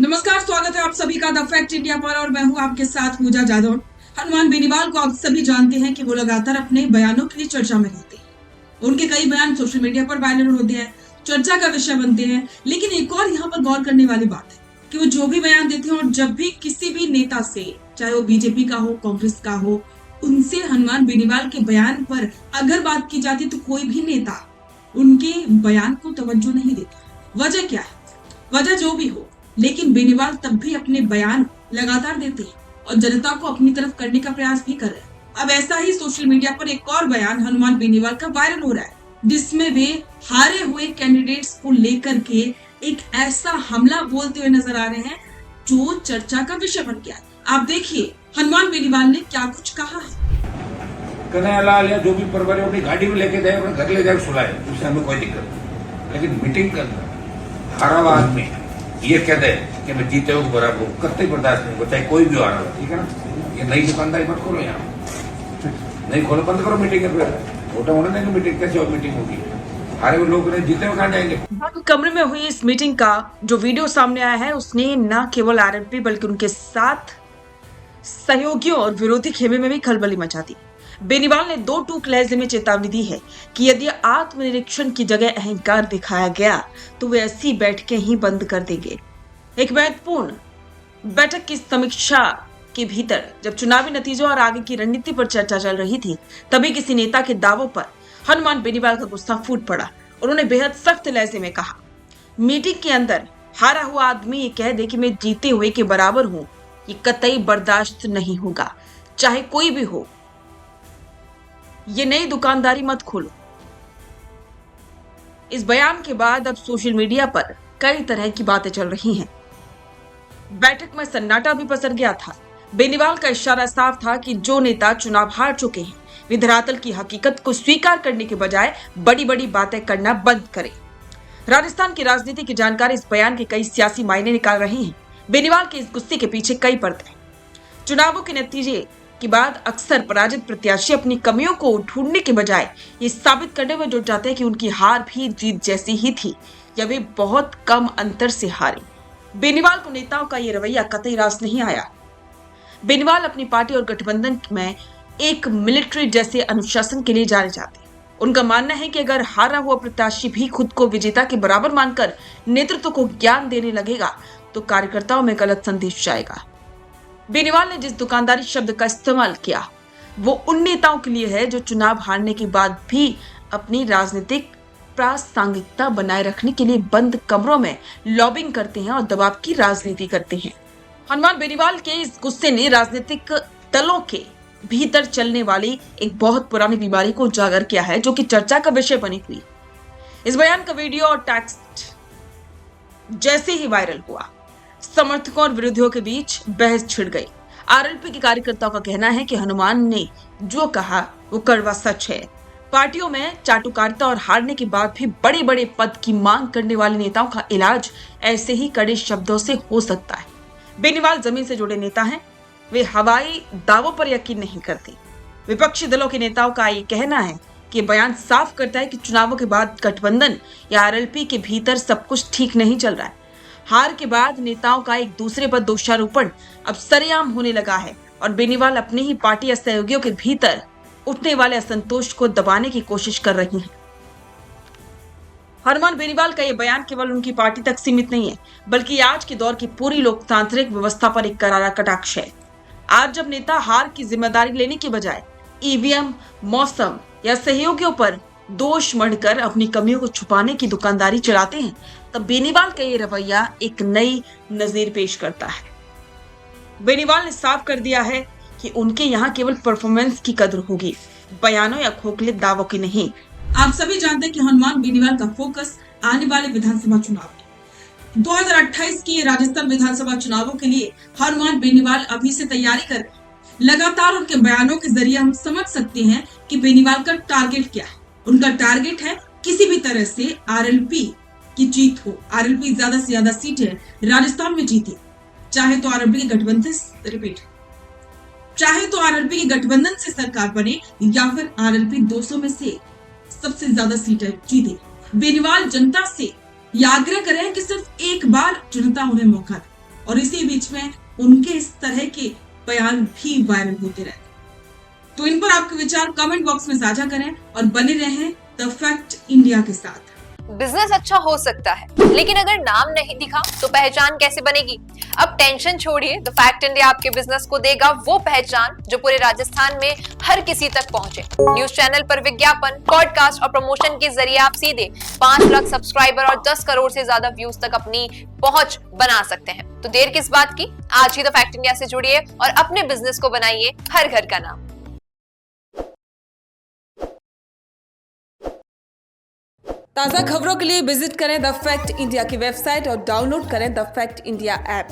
नमस्कार, स्वागत है आप सभी का द फैक्ट इंडिया पर और मैं हूं आपके साथ पूजा जादव। हनुमान बेनीवाल को आप सभी जानते हैं कि वो लगातार अपने बयानों के लिए चर्चा में रहते हैं। उनके कई बयान सोशल मीडिया पर वायरल होते हैं, चर्चा का विषय बनते हैं। लेकिन एक और यहाँ पर गौर करने वाली बात है कि वो जो भी बयान देते हैं और जब भी किसी भी नेता से, चाहे वो बीजेपी का हो, कांग्रेस का हो, उनसे हनुमान बेनीवाल के बयान पर अगर बात की जाती तो कोई भी नेता उनके बयान को तवज्जो नहीं देता। वजह क्या है? वजह जो भी हो, लेकिन बेनीवाल तब भी अपने बयान लगातार देते हैं और जनता को अपनी तरफ करने का प्रयास भी कर रहे हैं। अब ऐसा ही सोशल मीडिया पर एक और बयान हनुमान बेनीवाल का वायरल हो रहा है, जिसमें वे हारे हुए कैंडिडेट्स को लेकर के एक ऐसा हमला बोलते हुए नजर आ रहे हैं जो चर्चा का विषय बन गया है। आप देखिए हनुमान बेनीवाल ने क्या कुछ कहा है। कन्हैयालाल या जो भी परिवार अपनी गाड़ी में लेके जाए, अपने घर ले जाकर सुलाए, उससे हमें कोई दिक्कत नहीं। लेकिन मीटिंग के अंदर हारा हुआ आदमी ये कहते हैं कि मैं जीते हो बराबर हूँ, कतई बर्दाश्त नहीं, चाहे कोई भी आ रहा है, ठीक है ना। ये नई दुकानदारी मत खोलो, यहाँ नहीं खोलो, बंद करो मीटिंग। छोटा होने देंगे मीटिंग, कैसे और मीटिंग होगी? हारे हुए लोग जीते हुए कहाँ जाएंगे? कमरे में हुई इस मीटिंग का जो वीडियो सामने आया है, उसने न केवल आरएलपी बल्कि उनके साथ सहयोगियों और विरोधी खेमे में भी खलबली मचा दी। बेनीवाल ने दो टूक लहजे में चेतावनी दी है कि यदि आत्मनिरीक्षण की जगह अहंकार दिखाया गया तो वे ऐसी बैठकें ही बंद कर देंगे। एक महत्वपूर्ण बैठक की समीक्षा के भीतर जब चुनावी नतीजों और आगे की रणनीति पर चर्चा चल रही थी, तभी किसी नेता के दावों पर हनुमान बेनीवाल का गुस्सा फूट पड़ा। उन्होंने बेहद सख्त लहजे में कहा, मीटिंग के अंदर हारा हुआ आदमी ये कह दे कि मैं जीते हुए के बराबर हूं, ये कतई बर्दाश्त नहीं होगा, चाहे कोई भी हो। ये नई दुकानदारी मत खोलो। इस बयान के बाद अब सोशल मीडिया पर कई तरह की बातें चल रही हैं। बैठक में सन्नाटा भी पसर गया था। बेनीवाल का इशारा साफ था कि जो नेता चुनाव हार चुके हैं, वे धरातल की हकीकत को स्वीकार करने के बजाय बड़ी बड़ी बातें करना बंद करें। राजस्थान की राजनीति की जानकारी इस बयान के कई सियासी मायने निकाल रही हैं। बेनीवाल के इस गुस्से के पीछे कई परतें हैं। चुनावों के नतीजे के बाद अक्सर पराजित प्रत्याशी अपनी कमियों को ढूंढने के बजाय ये साबित करने में जुट जाते हैं कि उनकी हार भी जीत जैसी ही थी या वे बहुत कम अंतर से हारे। बेनीवाल को नेताओं का ये रवैया कतई रास नहीं आया। बेनीवाल अपनी पार्टी और गठबंधन में एक मिलिट्री जैसे अनुशासन के लिए जाने जाते हैं। उनका मानना है कि अगर हारा हुआ प्रत्याशी भी खुद को विजेता के बराबर मानकर नेतृत्व को ज्ञान देने लगेगा तो कार्यकर्ताओं में गलत संदेश जाएगा। बेनीवाल ने जिस दुकानदारी शब्द का इस्तेमाल किया वो उन नेताओं के लिए है जो चुनाव हारने के बाद भी अपनी राजनीतिक प्रासंगिकता बनाए रखने के लिए बंद कमरों में लॉबिंग करते हैं और दबाव की राजनीति करते हैं। हनुमान बेनीवाल के इस गुस्से ने राजनीतिक दलों के भीतर चलने वाली एक बहुत पुरानी बीमारी को उजागर किया है, जो कि चर्चा का विषय बनी हुई। इस बयान का वीडियो और टेक्स्ट जैसे ही वायरल हुआ, समर्थकों और विरोधियों के बीच बहस छिड़ गई। आरएलपी के कार्यकर्ताओं का कहना है कि हनुमान ने जो कहा वो कड़वा सच है। पार्टियों में चाटुकारिता और हारने के बाद भी बड़े बड़े पद की मांग करने वाले नेताओं का इलाज ऐसे ही कड़े शब्दों से हो सकता है। बेनीवाल जमीन से जुड़े नेता हैं, वे हवाई दावों पर यकीन नहीं करते। विपक्षी दलों के नेताओं का ये कहना है कि बयान साफ करता है कि चुनावों के बाद गठबंधन या आरएलपी के भीतर सब कुछ ठीक नहीं चल रहा है। हार के बाद नेताओं का एक दूसरे पर दोषारोपण अब सरेआम होने लगा है और बेनीवाल अपनी ही पार्टी या सहयोगियों के भीतर उठने वाले असंतोष को दबाने की कोशिश कर रही हैं। हनुमान बेनीवाल का यह बयान केवल उनकी पार्टी तक सीमित नहीं है, बल्कि आज के दौर की पूरी लोकतांत्रिक व्यवस्था पर एक करारा कटाक्ष है। आज जब नेता हार की जिम्मेदारी लेने के बजाय ईवीएम, मौसम या सहयोगियों पर दोष मढ़कर अपनी कमियों को छुपाने की दुकानदारी चलाते हैं, तब बेनीवाल का ये रवैया एक नई नजीर पेश करता है। बेनीवाल ने साफ कर दिया है कि उनके यहाँ केवल परफॉर्मेंस की कदर होगी, बयानों या खोखले दावों की नहीं। आप सभी जानते हैं कि हनुमान बेनीवाल का फोकस आने वाले विधानसभा चुनाव है। 2028 की राजस्थान विधानसभा चुनावों के लिए हनुमान बेनीवाल अभी से तैयारी कर रहे हैं। लगातार उनके बयानों के जरिए हम समझ सकते हैं कि बेनीवाल का टारगेट क्या है। उनका टारगेट है किसी भी तरह से आरएलपी की जीत हो, आरएलपी ज्यादा से ज्यादा सीटें राजस्थान में जीते, चाहे तो आरएलपी के गठबंधन से सरकार बने या फिर आरएलपी 200 में से सबसे ज्यादा सीटें जीते। बेनीवाल जनता से ये आग्रह करें कि सिर्फ एक बार जनता उन्हें मौका दे। और इसी बीच में उनके इस तरह के बयान भी वायरल होते रहते। तो इन पर आपके विचार कमेंट बॉक्स में साझा करें और बने रहें द फैक्ट इंडिया के साथ। बिजनेस अच्छा हो सकता है, लेकिन अगर नाम नहीं दिखा तो पहचान कैसे बनेगी? अब टेंशन छोड़िए, द फैक्ट इंडिया आपके बिजनेस को देगा वो पहचान जो पूरे राजस्थान में हर किसी तक पहुंचे। न्यूज चैनल पर विज्ञापन, पॉडकास्ट और प्रमोशन के जरिए आप सीधे 5 लाख सब्सक्राइबर और 10 करोड़ से ज्यादा व्यूज तक अपनी पहुंच बना सकते हैं। तो देर किस बात की, आज ही द फैक्ट इंडिया से जुड़िए और अपने बिजनेस को बनाइए हर घर का नाम। ताज़ा खबरों के लिए विजिट करें द फैक्ट इंडिया की वेबसाइट और डाउनलोड करें द फैक्ट इंडिया ऐप।